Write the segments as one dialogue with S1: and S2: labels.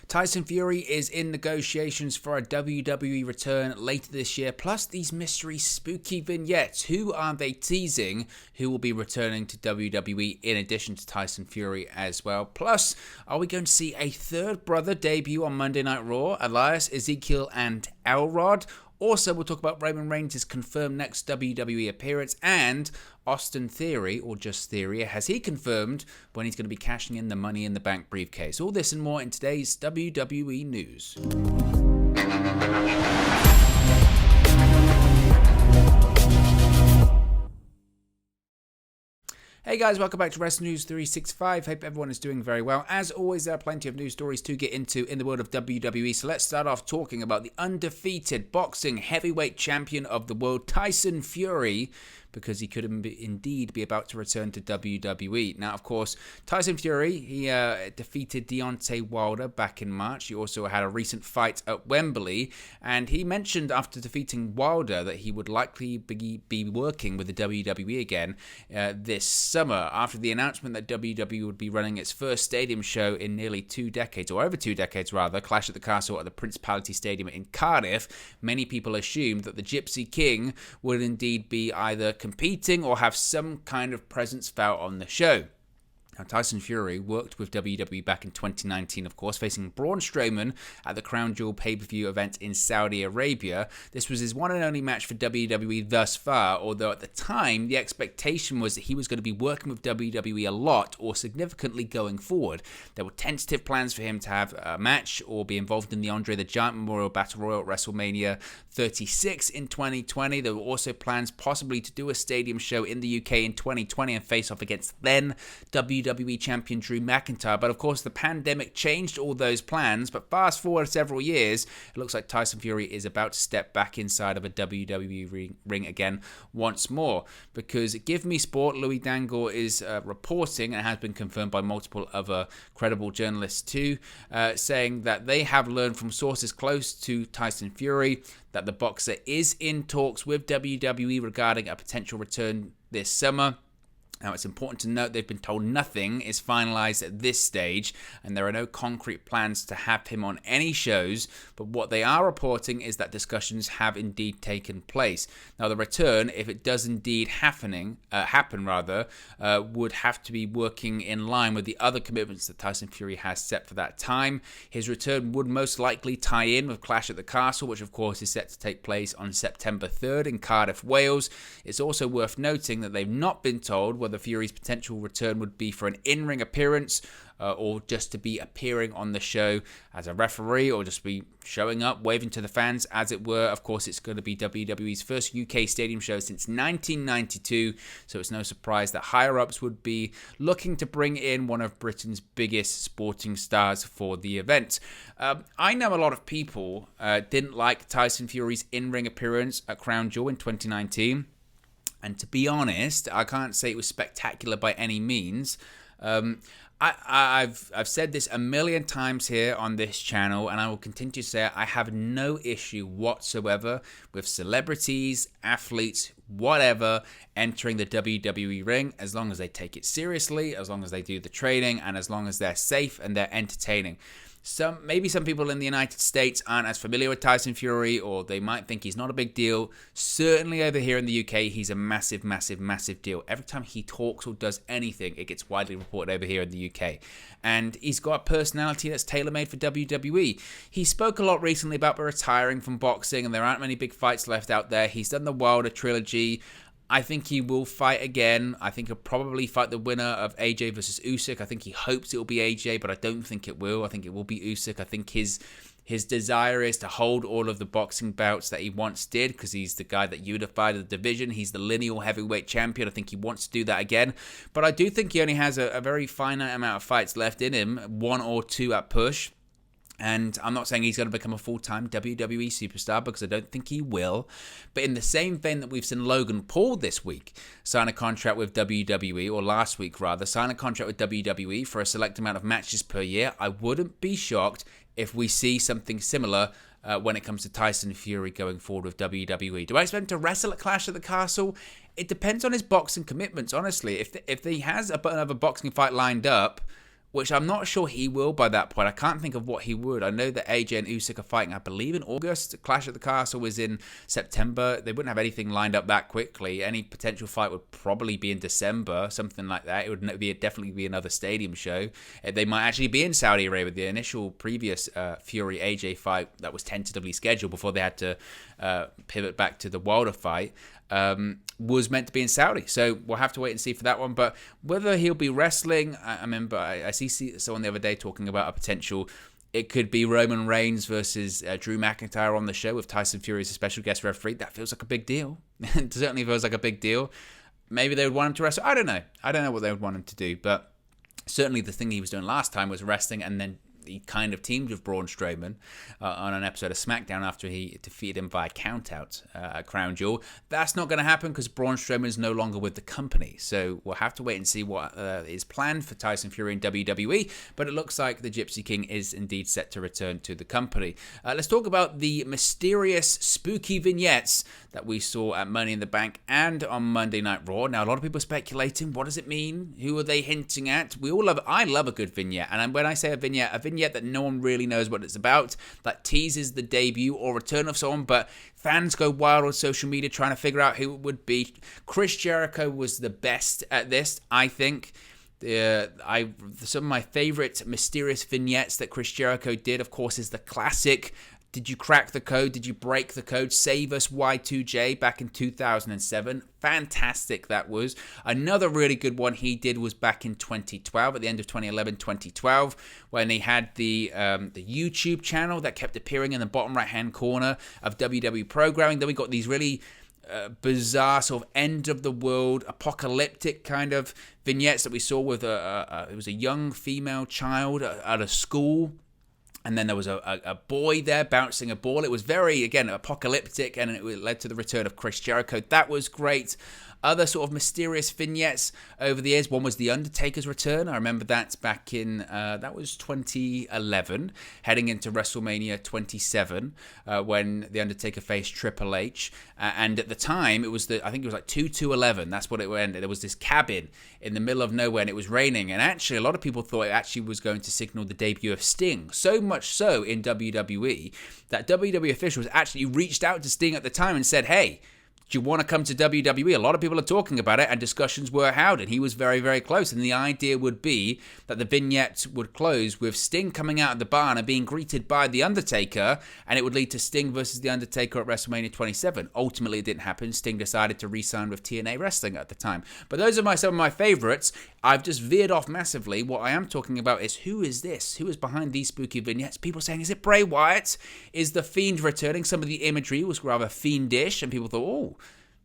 S1: Tyson Fury is in negotiations for a WWE return later this year, plus these mystery spooky vignettes. Who are they teasing? Who will be returning to WWE in addition to Tyson Fury as well? Plus, are we going to see a third brother debut on Monday Night Raw? Elias, Ezekiel, and Elrod? Also, we'll talk about Roman Reigns' confirmed next WWE appearance, and Austin Theory, or just Theory, has he confirmed when he's going to be cashing in the Money in the Bank briefcase? All this and more in today's WWE News. Hey guys, welcome back to Wrestling News 365. Hope everyone is doing very well. As always, there are plenty of news stories to get into in the world of WWE. So let's start off talking about the undefeated boxing heavyweight champion of the world, Tyson Fury, because he could indeed be about to return to WWE. Now, of course, Tyson Fury, he defeated Deontay Wilder back in March. He also had a recent fight at Wembley, and he mentioned after defeating Wilder that he would likely be working with the WWE again this summer, after the announcement that WWE would be running its first stadium show in nearly 2 decades, or over 2 decades rather, Clash at the Castle at the Principality Stadium in Cardiff. Many people assumed that the Gypsy King would indeed be either competing or have some kind of presence felt on the show. Now, Tyson Fury worked with WWE back in 2019, of course, facing Braun Strowman at the Crown Jewel pay-per-view event in Saudi Arabia. This was his one and only match for WWE thus far, although at the time, the expectation was that he was going to be working with WWE a lot or significantly going forward. There were tentative plans for him to have a match or be involved in the Andre the Giant Memorial Battle Royal at WrestleMania 36 in 2020. There were also plans possibly to do a stadium show in the UK in 2020 and face off against then WWE champion Drew McIntyre, but of course the pandemic changed all those plans. But fast forward several years, it looks like Tyson Fury is about to step back inside of a WWE ring again once more, because Give Me Sport, Louis Dangoor is reporting, and has been confirmed by multiple other credible journalists too, saying that they have learned from sources close to Tyson Fury that the boxer is in talks with WWE regarding a potential return this summer. Now, it's important to note they've been told nothing is finalized at this stage, and there are no concrete plans to have him on any shows, but what they are reporting is that discussions have indeed taken place. Now, the return, if it does indeed happen, would have to be working in line with the other commitments that Tyson Fury has set for that time. His return would most likely tie in with Clash at the Castle, which of course is set to take place on September 3rd in Cardiff, Wales. It's also worth noting that they've not been told whether Fury's potential return would be for an in-ring appearance or just to be appearing on the show as a referee, or just be showing up, waving to the fans, as it were. Of course, it's going to be WWE's first UK stadium show since 1992, so it's no surprise that higher-ups would be looking to bring in one of Britain's biggest sporting stars for the event. I know a lot of people didn't like Tyson Fury's in-ring appearance at Crown Jewel in 2019. And to be honest, I can't say it was spectacular by any means. I've said this a million times here on this channel, and I will continue to say it. I have no issue whatsoever with celebrities, athletes, whatever, entering the WWE ring, as long as they take it seriously, as long as they do the training, and as long as they're safe and they're entertaining. Maybe some people in the United States aren't as familiar with Tyson Fury, or they might think he's not a big deal. Certainly over here in the UK, he's a massive, massive, massive deal. Every time he talks or does anything, it gets widely reported over here in the UK. And he's got a personality that's tailor-made for WWE. He spoke a lot recently about retiring from boxing, and there aren't many big fights left out there. He's done the Wilder trilogy. I think he will fight again. I think he'll probably fight the winner of AJ versus Usyk. I think he hopes it will be AJ, but I don't think it will. I think it will be Usyk. I think his desire is to hold all of the boxing bouts that he once did, because he's the guy that unified the division. He's the lineal heavyweight champion. I think he wants to do that again. But I do think he only has a very finite amount of fights left in him, 1 or 2 at push. And I'm not saying he's going to become a full-time WWE superstar, because I don't think he will. But in the same vein that we've seen Logan Paul this week sign a contract with WWE, or last week rather, sign a contract with WWE for a select amount of matches per year, I wouldn't be shocked if we see something similar when it comes to Tyson Fury going forward with WWE. Do I expect him to wrestle at Clash at the Castle? It depends on his boxing commitments, honestly. If he has another boxing fight lined up, which I'm not sure he will by that point. I can't think of what he would. I know that AJ and Usyk are fighting, I believe, in August. Clash at the Castle was in September. They wouldn't have anything lined up that quickly. Any potential fight would probably be in December, something like that. It would definitely be another stadium show. They might actually be in Saudi Arabia. The initial previous Fury AJ fight that was tentatively scheduled before they had to pivot back to the Wilder fight was meant to be in Saudi. So we'll have to wait and see for that one. But whether he'll be wrestling, I remember I see someone the other day talking about a potential. It could be Roman Reigns versus Drew McIntyre on the show with Tyson Fury as a special guest referee. That feels like a big deal. It certainly feels like a big deal. Maybe they would want him to wrestle. I don't know. I don't know what they would want him to do. But certainly the thing he was doing last time was wrestling, and then he kind of teamed with Braun Strowman on an episode of SmackDown after he defeated him via countout at Crown Jewel. That's not going to happen because Braun Strowman is no longer with the company. So we'll have to wait and see what is planned for Tyson Fury in WWE. But it looks like the Gypsy King is indeed set to return to the company. Let's talk about the mysterious, spooky vignettes that we saw at Money in the Bank and on Monday Night Raw. Now, a lot of people are speculating, what does it mean? Who are they hinting at? I love a good vignette. And when I say a vignette that no one really knows what it's about, that teases the debut or return of someone, but fans go wild on social media trying to figure out who it would be. Chris Jericho was the best at this, I think. Some of my favorite mysterious vignettes that Chris Jericho did, of course, is the classic "Did you crack the code? Did you break the code? Save us, Y2J," back in 2007. Fantastic that was. Another really good one he did was back in 2012, at the end of 2011, 2012, when he had the YouTube channel that kept appearing in the bottom right-hand corner of WWE programming. Then we got these really bizarre sort of end-of-the-world, apocalyptic kind of vignettes that we saw with it was a young female child at a school. And then there was a boy there bouncing a ball. It was very, again, apocalyptic, and it led to the return of Chris Jericho. That was great. Other sort of mysterious vignettes over the years. One was The Undertaker's return. I remember that back in, that was 2011, heading into WrestleMania 27, when The Undertaker faced Triple H. And at the time, I think it was like 2-2-11. That's what it went. There was this cabin in the middle of nowhere, and it was raining. And actually, a lot of people thought it actually was going to signal the debut of Sting. So much so in WWE that WWE officials actually reached out to Sting at the time and said, "Hey, do you want to come to WWE?" A lot of people are talking about it, and discussions were held, and he was very, very close. And the idea would be that the vignette would close with Sting coming out of the barn and being greeted by The Undertaker, and it would lead to Sting versus The Undertaker at WrestleMania 27. Ultimately, it didn't happen. Sting decided to re-sign with TNA Wrestling at the time. But those are some of my favorites. I've just veered off massively. What I am talking about is, who is this? Who is behind these spooky vignettes? People saying, is it Bray Wyatt? Is The Fiend returning? Some of the imagery was rather fiendish, and people thought, oh,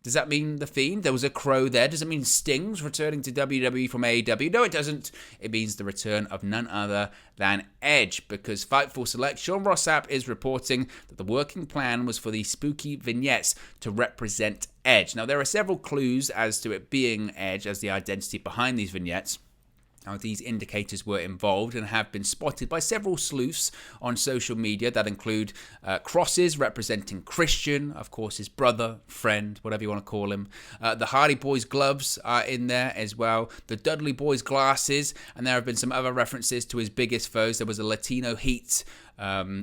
S1: does that mean The Fiend? There was a crow there. Does it mean Sting's returning to WWE from AEW? No, it doesn't. It means the return of none other than Edge, because Fightful Select, Sean Ross Sapp is reporting that the working plan was for these spooky vignettes to represent Edge. Now, there are several clues as to it being Edge as the identity behind these vignettes. Now, these indicators were involved and have been spotted by several sleuths on social media that include crosses representing Christian, of course, his brother, friend, whatever you want to call him. The Hardy Boys gloves are in there as well. The Dudley Boys glasses, and there have been some other references to his biggest foes. There was a Latino Heat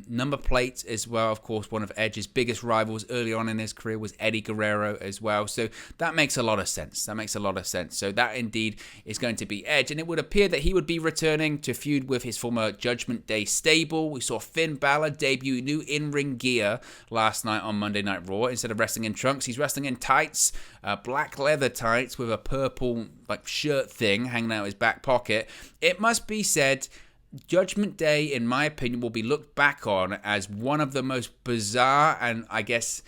S1: number plate as well. Of course, one of Edge's biggest rivals early on in his career was Eddie Guerrero as well. So that makes a lot of sense. So that indeed is going to be Edge. And it would appear that he would be returning to feud with his former Judgment Day stable. We saw Finn Balor debut new in-ring gear last night on Monday Night Raw. Instead of wrestling in trunks, he's wrestling in tights, black leather tights with a purple shirt thing hanging out his back pocket. It must be said, Judgment Day, in my opinion, will be looked back on as one of the most bizarre and, I guess,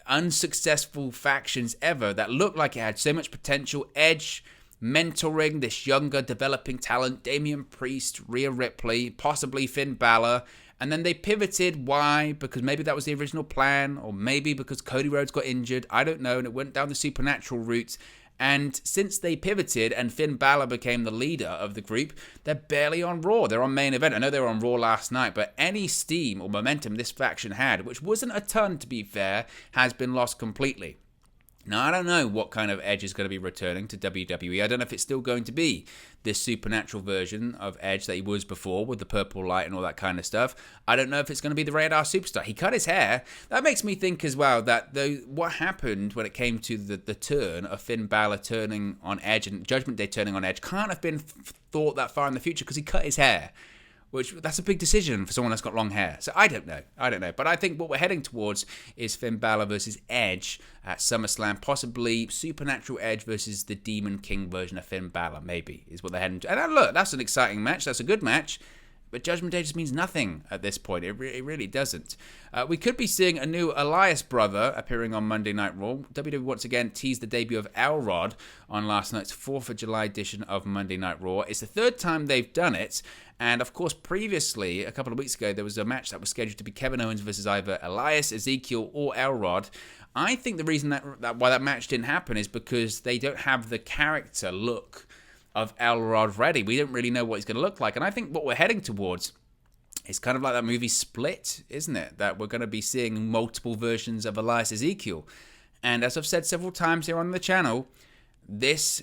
S1: unsuccessful factions ever that looked like it had so much potential. Edge mentoring this younger, developing talent, Damian Priest, Rhea Ripley, possibly Finn Balor, and then they pivoted. Why? Because maybe that was the original plan, or maybe because Cody Rhodes got injured. I don't know, and it went down the supernatural route. And since they pivoted and Finn Balor became the leader of the group, they're barely on Raw. They're on main event. I know they were on Raw last night, but any steam or momentum this faction had, which wasn't a ton to be fair, has been lost completely. Now, I don't know what kind of Edge is going to be returning to WWE. I don't know if it's still going to be this supernatural version of Edge that he was before with the purple light and all that kind of stuff. I don't know if it's going to be the Radar Superstar. He cut his hair. That makes me think as well that what happened when it came to the turn of Finn Balor turning on Edge and Judgment Day turning on Edge can't have been thought that far in the future because he cut his hair. That's a big decision for someone that's got long hair. So I don't know. But I think what we're heading towards is Finn Balor versus Edge at SummerSlam. Possibly Supernatural Edge versus the Demon King version of Finn Balor, maybe, is what they're heading to. And look, that's an exciting match. That's a good match. But Judgment Day just means nothing at this point. It really doesn't. We could be seeing a new Elias Brother appearing on Monday Night Raw. WWE once again teased the debut of Elrod on last night's 4th of July edition of Monday Night Raw. It's the third time they've done it. And of course, previously, a couple of weeks ago, there was a match that was scheduled to be Kevin Owens versus either Elias, Ezekiel, or Elrod. I think the reason that why that match didn't happen is because they don't have the character look of Elrod ready. We don't really know what he's going to look like. And I think what we're heading towards is kind of like that movie Split, isn't it? That we're going to be seeing multiple versions of Elias Ezekiel. And as I've said several times here on the channel, this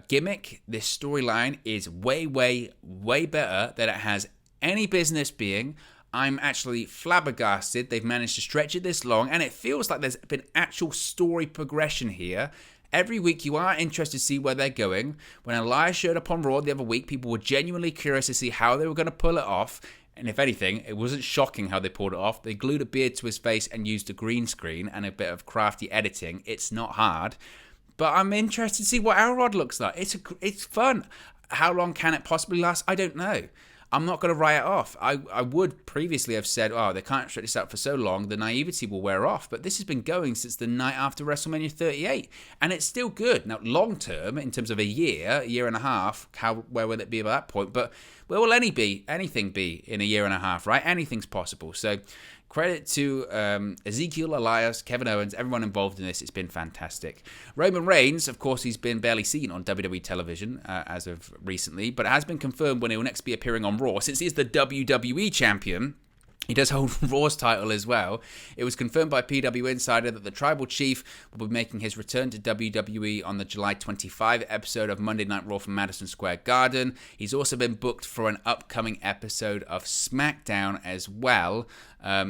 S1: gimmick, this storyline is way, way, way better than it has any business being. I'm actually flabbergasted they've managed to stretch it this long, and it feels like there's been actual story progression here. Every week you are interested to see where they're going. When Elias showed up on Raw the other week, people were genuinely curious to see how they were going to pull it off. And if anything, it wasn't shocking how they pulled it off. They glued a beard to his face and used a green screen and a bit of crafty editing. It's not hard. But I'm interested to see what Elrod looks like. It's fun. How long can it possibly last? I don't know. I'm not going to write it off. I would previously have said, oh, they can't stretch this out for so long, the naivety will wear off. But this has been going since the night after WrestleMania 38. And it's still good. Now, long term, in terms of a year and a half, where will it be by that point? But where will anything be in a year and a half, right? Anything's possible. So credit to Ezekiel, Elias, Kevin Owens, everyone involved in this. It's been fantastic. Roman Reigns, of course, he's been barely seen on WWE television as of recently, but it has been confirmed when he will next be appearing on Raw. Since he's the WWE champion, he does hold Raw's title as well. It was confirmed by PW Insider that the Tribal Chief will be making his return to WWE on the July 25 episode of Monday Night Raw from Madison Square Garden. He's also been booked for an upcoming episode of SmackDown as well.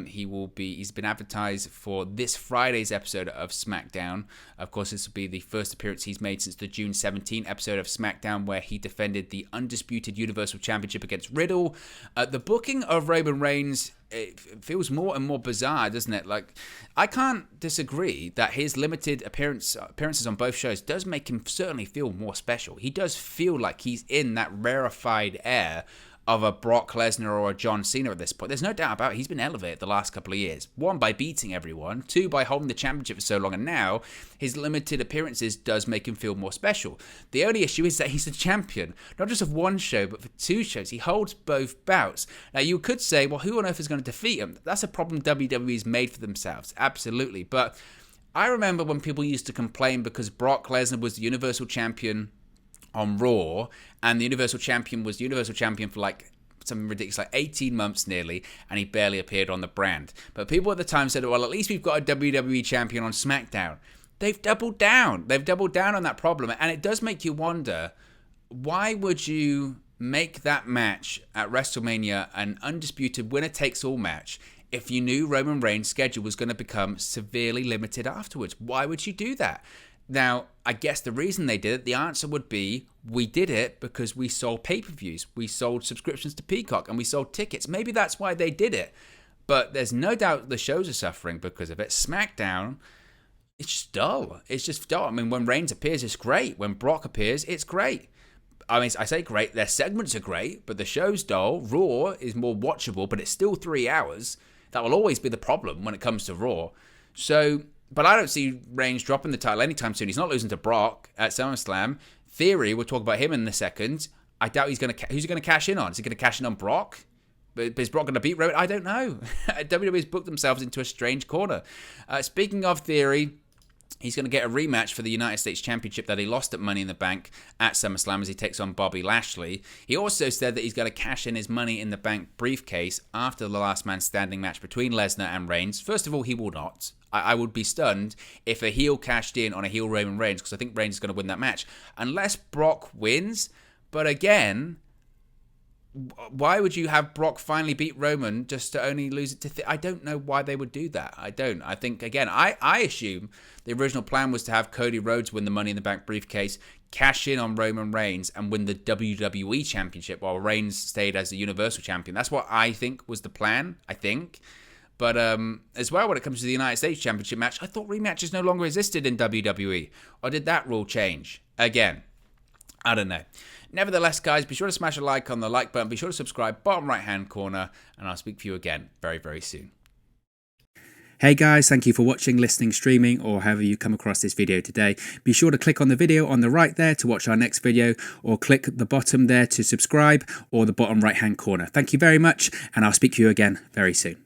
S1: He's been advertised for this Friday's episode of SmackDown. Of course, this will be the first appearance he's made since the June 17 episode of SmackDown, where he defended the undisputed Universal Championship against Riddle. The booking of Roman Reigns, it feels more and more bizarre, doesn't it? Like, I can't disagree that his limited appearances on both shows does make him certainly feel more special. He does feel like he's in that rarefied air of a Brock Lesnar or a John Cena at this point. There's no doubt about it. He's been elevated the last couple of years. 1, by beating everyone. 2, by holding the championship for so long. And now, his limited appearances does make him feel more special. The only issue is that he's a champion. Not just of one show, but for 2 shows. He holds both bouts. Now, you could say, well, who on earth is going to defeat him? That's a problem WWE's made for themselves. Absolutely. But I remember when people used to complain because Brock Lesnar was the Universal Champion on Raw, and the Universal Champion was Universal Champion for like something ridiculous, like 18 months nearly, and he barely appeared on the brand. But people at the time said, well, at least we've got a WWE Champion on SmackDown. They've doubled down. They've doubled down on that problem, and it does make you wonder, why would you make that match at WrestleMania an undisputed winner-takes-all match if you knew Roman Reigns' schedule was going to become severely limited afterwards? Why would you do that? Now, I guess the reason they did it, the answer would be, we did it because we sold pay-per-views, we sold subscriptions to Peacock, and we sold tickets. Maybe that's why they did it. But there's no doubt the shows are suffering because of it. SmackDown, it's just dull. It's just dull. I mean, when Reigns appears, it's great. When Brock appears, it's great. I mean, I say great, their segments are great, but the show's dull. Raw is more watchable, but it's still 3 hours. That will always be the problem when it comes to Raw. So, but I don't see Reigns dropping the title anytime soon. He's not losing to Brock at SummerSlam. Theory, we'll talk about him in a second. I doubt who's he going to cash in on? Is he going to cash in on Brock? But is Brock going to beat Roman? I don't know. WWE's booked themselves into a strange corner. Speaking of Theory, he's going to get a rematch for the United States Championship that he lost at Money in the Bank at SummerSlam as he takes on Bobby Lashley. He also said that he's going to cash in his Money in the Bank briefcase after the Last Man Standing match between Lesnar and Reigns. First of all, he will not. I would be stunned if a heel cashed in on a heel Roman Reigns, because I think Reigns is going to win that match. Unless Brock wins. But again, why would you have Brock finally beat Roman just to only lose it to... I don't know why they would do that. I don't. I think, again, I assume the original plan was to have Cody Rhodes win the Money in the Bank briefcase, cash in on Roman Reigns, and win the WWE Championship while Reigns stayed as the Universal Champion. That's what I think was the plan, I think. But as well, when it comes to the United States Championship match, I thought rematches no longer existed in WWE. Or did that rule change? Again, I don't know. Nevertheless, guys, be sure to smash a like on the like button. Be sure to subscribe, bottom right-hand corner, and I'll speak to you again very, very soon.
S2: Hey guys, thank you for watching, listening, streaming, or however you come across this video today. Be sure to click on the video on the right there to watch our next video, or click the bottom there to subscribe, or the bottom right-hand corner. Thank you very much, and I'll speak to you again very soon.